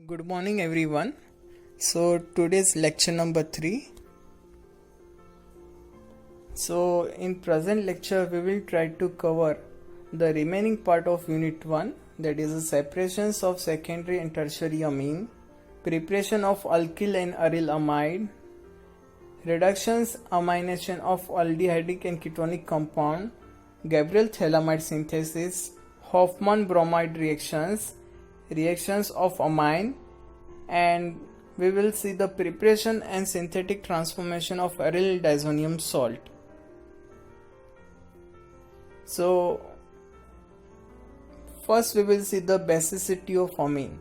Good morning everyone. So today's lecture number 3. So in present lecture we will try to cover the remaining part of unit 1, that is the separations of secondary and tertiary amine, preparation of alkyl and aryl amide, reductions amination of aldehydic and ketonic compound, Gabriel-Thalamide synthesis, Hofmann-bromide reactions, reactions of amine, and we will see the preparation and synthetic transformation of aryl diazonium salt. So first we will see the basicity of amine.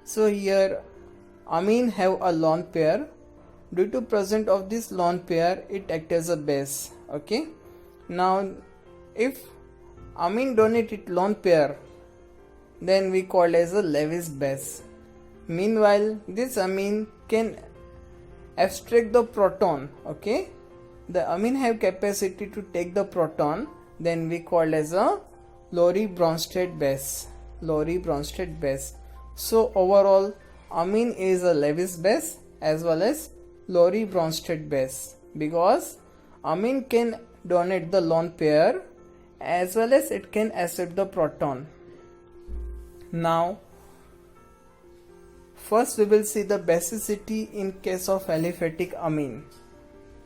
So here amine have a lone pair. Due to presence of this lone pair, it acts as a base. Okay. Now if amine donate its lone pair, then we call as a Lewis base. Meanwhile, this amine can abstract the proton. Okay, the amine have capacity to take the proton, then we call as a Lowry-Bronsted base. Lowry-Bronsted base. So overall, amine is a Lewis base as well as Lowry-Bronsted base, because amine can donate the lone pair as well as it can accept the proton. Now first we will see the basicity in case of aliphatic amine.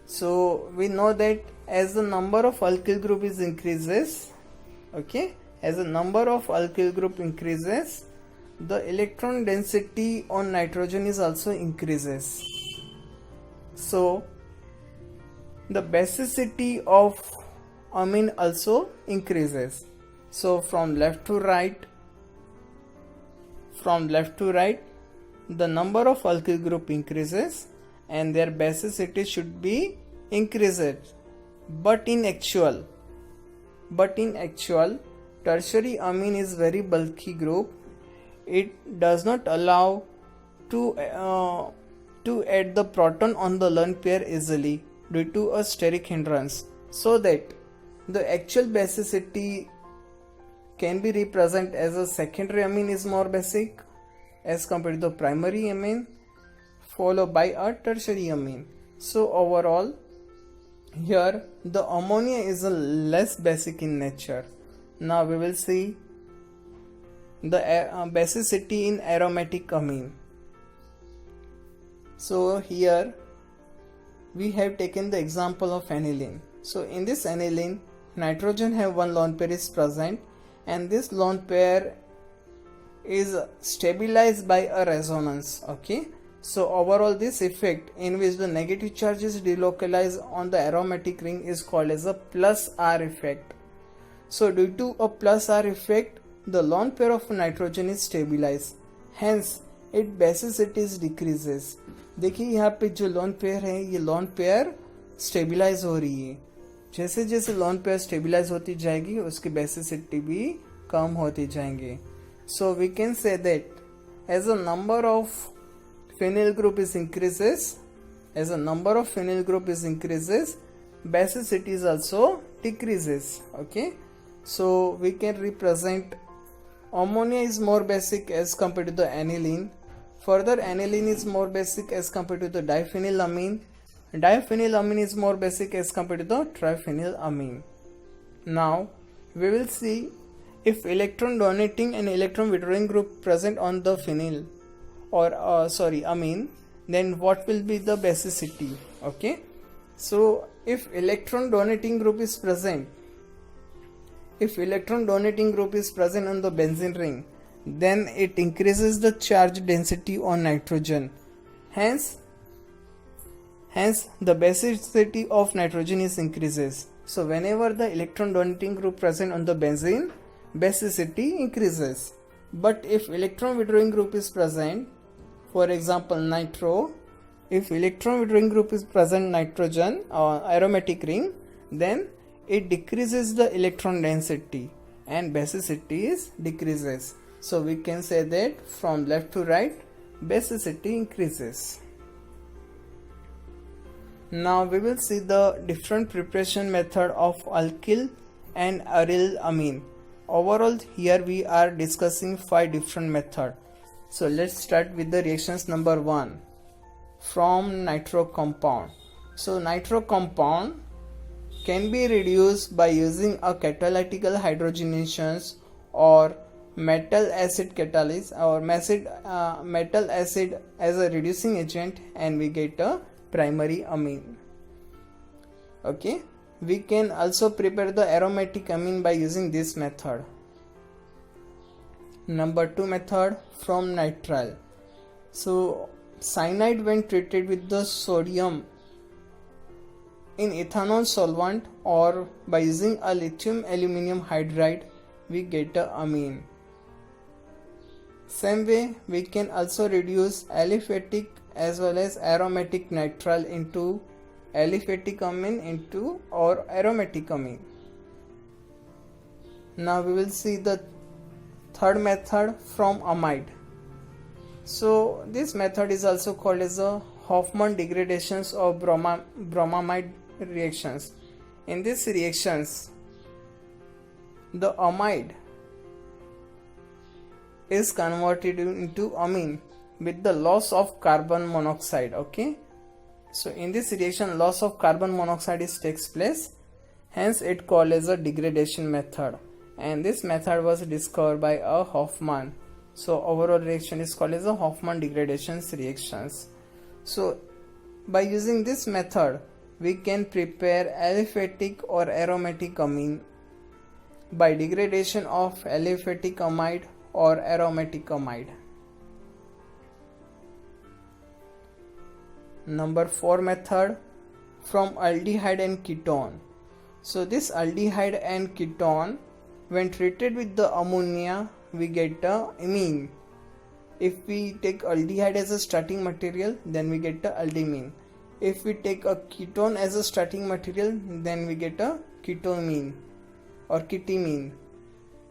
So we know that as the number of alkyl group is increases, okay, as the number of alkyl group increases, the electron density on nitrogen is also increases. So the basicity of amine also increases. So from left to right, the number of alkyl group increases and their basicity should be increased. But in actual, tertiary amine is very bulky group. It does not allow to add the proton on the lone pair easily due to a steric hindrance, so that the actual basicity can be represented as a secondary amine is more basic as compared to the primary amine, followed by a tertiary amine. So overall, here the ammonia is a less basic in nature. Now we will see the basicity in aromatic amine. So here we have taken the example of aniline. So in this aniline, nitrogen have one lone pair is present, and this lone pair is stabilized by a resonance. Okay, so overall this effect in which the negative charge is delocalized on the aromatic ring is called as a plus R effect. So due to a plus R effect, the lone pair of nitrogen is stabilized, hence its basicity decreases. देखिए यहाँ पे जो lone pair है, ये lone pair stabilise हो रही है. जैसे जैसे लोन पेयर स्टेबिलाइज होती जाएगी, उसकी बेसिसिटी भी कम होती जाएंगे. So we can say that as a number of phenyl group is increases, basicity is also decreases. Okay, so we can represent ammonia is more basic as compared to the aniline. Further, aniline is more basic as compared to the diphenylamine. Diphenylamine is more basic as compared to the triphenylamine. Now we will see if electron donating and electron withdrawing group present on the phenyl or amine, then what will be the basicity? Okay, so if electron donating group is present on the benzene ring, then it increases the charge density on nitrogen, hence the basicity of nitrogen is increases. So whenever the electron donating group present on the benzene, basicity increases. But if electron withdrawing group is present, for example nitro, if electron withdrawing group is present nitrogen or aromatic ring, then it decreases the electron density and basicity is decreases. So we can say that from left to right, basicity increases. Now we will see the different preparation method of alkyl and aryl amine. Overall, here we are discussing 5 different methods. So let's start with the reactions number 1 from nitro compound. So nitro compound can be reduced by using a catalytical hydrogenations or metal acid catalyst or metal acid as a reducing agent, and we get a primary amine. Okay, we can also prepare the aromatic amine by using this method. Number 2 method from nitrile. So cyanide, when treated with the sodium in ethanol solvent or by using a lithium aluminum hydride, we get a amine. Same way, we can also reduce aliphatic as well as aromatic nitrile into aliphatic amine into or aromatic amine. Now we will see the third method from amide. So this method is also called as a Hofmann degradations or bromamide reactions. In these reactions, the amide is converted into amine with the loss of carbon monoxide. Okay, so in this reaction loss of carbon monoxide takes place, hence it called as a degradation method, and this method was discovered by a Hofmann. So overall reaction is called as a Hofmann degradations reactions. So by using this method we can prepare aliphatic or aromatic amine by degradation of aliphatic amide or aromatic amide. Number 4 method from aldehyde and ketone. So this aldehyde and ketone, when treated with the ammonia, we get a amine. If we take aldehyde as a starting material, then we get a aldimine. If we take a ketone as a starting material, then we get a ketomine or ketimine.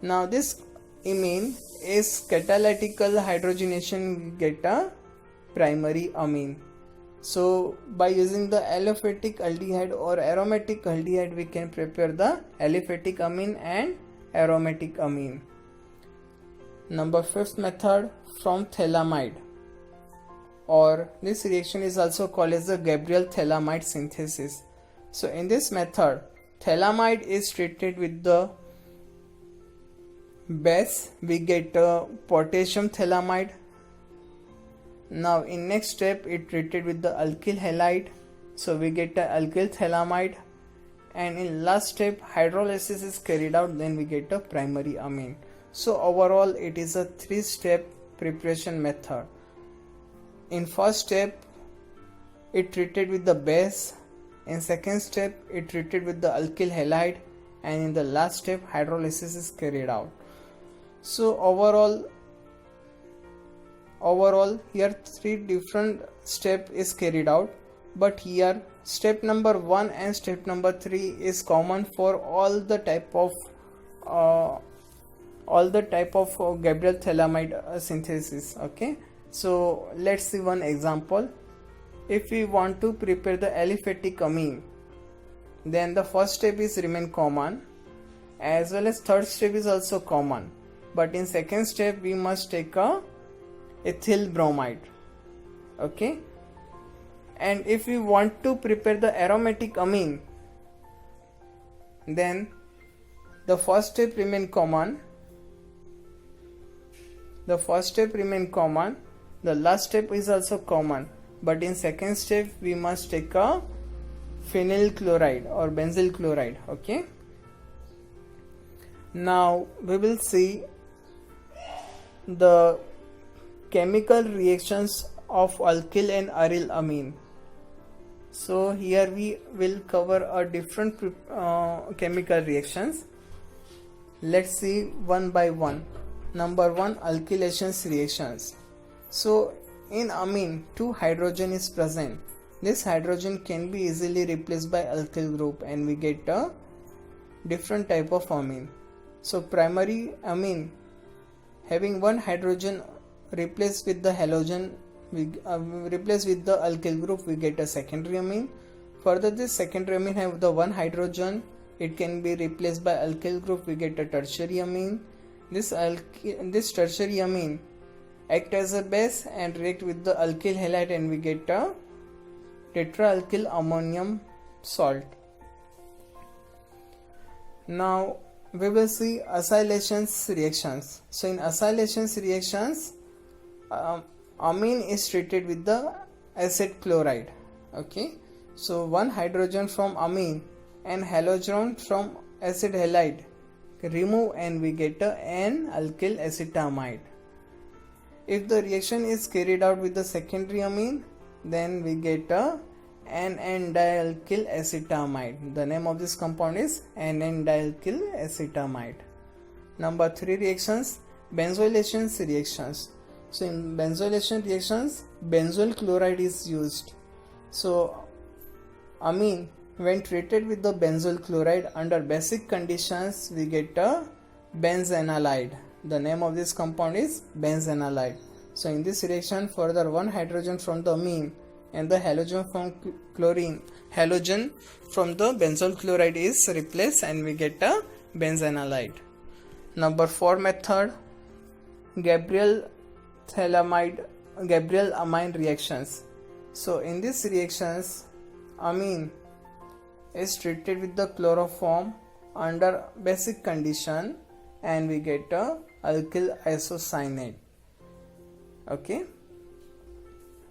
Now this amine is catalytical hydrogenation, we get a primary amine. So by using the aliphatic aldehyde or aromatic aldehyde, we can prepare the aliphatic amine and aromatic amine. Number 5th method from phthalimide, or this reaction is also called as the Gabriel phthalimide synthesis. So in this method, phthalimide is treated with the base, we get potassium phthalimide. Now in next step it treated with the alkyl halide, so we get a alkyl phthalimide, and in last step hydrolysis is carried out, then we get a primary amine. So overall it is a 3-step preparation method. In first step it treated with the base, in second step it treated with the alkyl halide, and in the last step hydrolysis is carried out. So overall here 3 different step is carried out, but here step number 1 and step number 3 is common for all the type of Gabriel phthalimide synthesis. Okay, so let's see one example. If we want to prepare the aliphatic amine, then the first step is remain common, as well as third step is also common, but in second step we must take a ethyl bromide. Okay, and if we want to prepare the aromatic amine, then the first step remain common, the last step is also common, but in second step we must take a phenyl chloride or benzyl chloride. Okay, now we will see the chemical reactions of alkyl and aryl amine. So here we will cover a different chemical reactions. Let's see one by one. Number 1, alkylations reactions. So in amine 2 hydrogen is present. This hydrogen can be easily replaced by alkyl group, and we get a different type of amine. So primary amine having 1 hydrogen replaced with the halogen, we replace with the alkyl group, we get a secondary amine. Further, this secondary amine have the 1 hydrogen, it can be replaced by alkyl group, we get a tertiary amine. This tertiary amine act as a base and react with the alkyl halide, and we get a tetraalkyl ammonium salt. Now we will see acylation reactions. So in acylation reactions, amine is treated with the acid chloride. Okay, so one hydrogen from amine and halogen from acid halide remove, and we get a N-alkyl acetamide. If the reaction is carried out with the secondary amine, then we get a N-dialkyl acetamide. The name of this compound is N-dialkyl acetamide. Number 3 reactions, benzylation reactions. So in benzylation reactions, benzoyl chloride is used. So amine, when treated with the benzoyl chloride under basic conditions, we get a benzanalide. The name of this compound is benzanalide. So in this reaction, further one hydrogen from the amine and the halogen from halogen from the benzoyl chloride is replaced, and we get a benzanalide. Number 4 method, Gabriel amine reactions. So in these reactions, amine is treated with the chloroform under basic condition, and we get a alkyl isocyanate. Okay.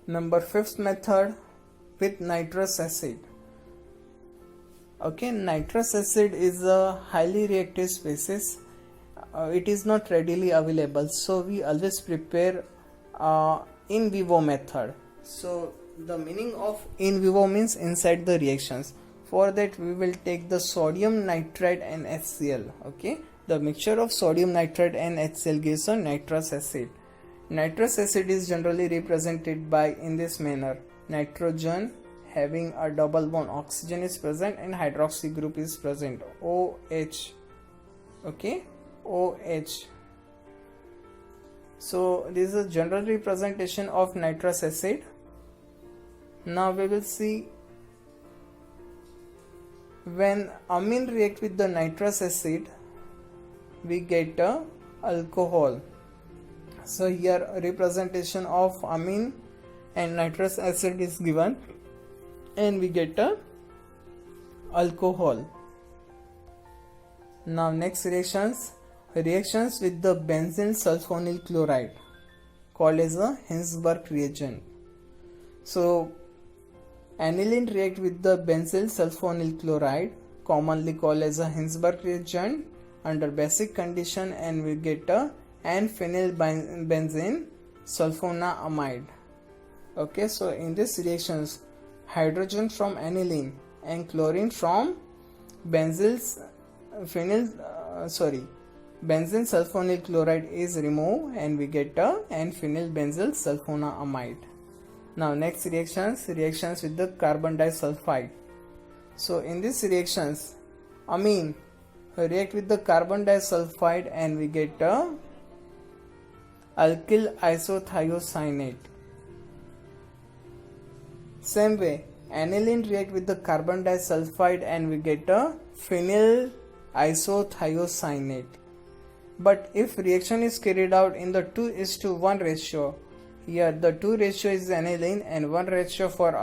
Number 5th method, with nitrous acid. Okay, nitrous acid is a highly reactive species. It is not readily available, so we always prepare in vivo method. So the meaning of in vivo means inside the reactions. For that we will take the sodium nitrite and HCl. Okay, the mixture of sodium nitrite and HCl gives a nitrous acid. Nitrous acid is generally represented by in this manner: nitrogen having a double bond, oxygen is present and hydroxy group is present, OH. Okay, OH. So this is a general representation of nitrous acid. Now we will see when amine react with the nitrous acid, we get a alcohol. So here representation of amine and nitrous acid is given, and we get a alcohol. Now next reactions with the benzene sulfonyl chloride, called as a Hinsberg reagent. So aniline react with the benzyl sulfonyl chloride, commonly called as a Hinsberg reagent, under basic condition, and we get a N-phenylbenzene sulfonamide. Okay, so in these reactions, hydrogen from aniline and chlorine from benzene sulfonyl chloride is removed, and we get a N-phenylbenzyl sulfonamide. Now next reactions with the carbon disulfide. So in these reactions, amine react with the carbon disulfide, and we get a alkyl isothiocyanate. Same way, aniline react with the carbon disulfide, and we get a phenyl isothiocyanate. But if reaction is carried out in the 2:1 ratio, here the 2 ratio is aniline and 1 ratio for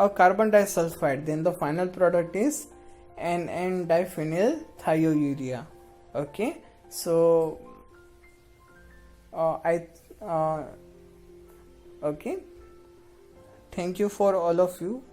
a carbon disulfide, then the final product is N-diphenyl thiourea. Okay, so okay, thank you for all of you.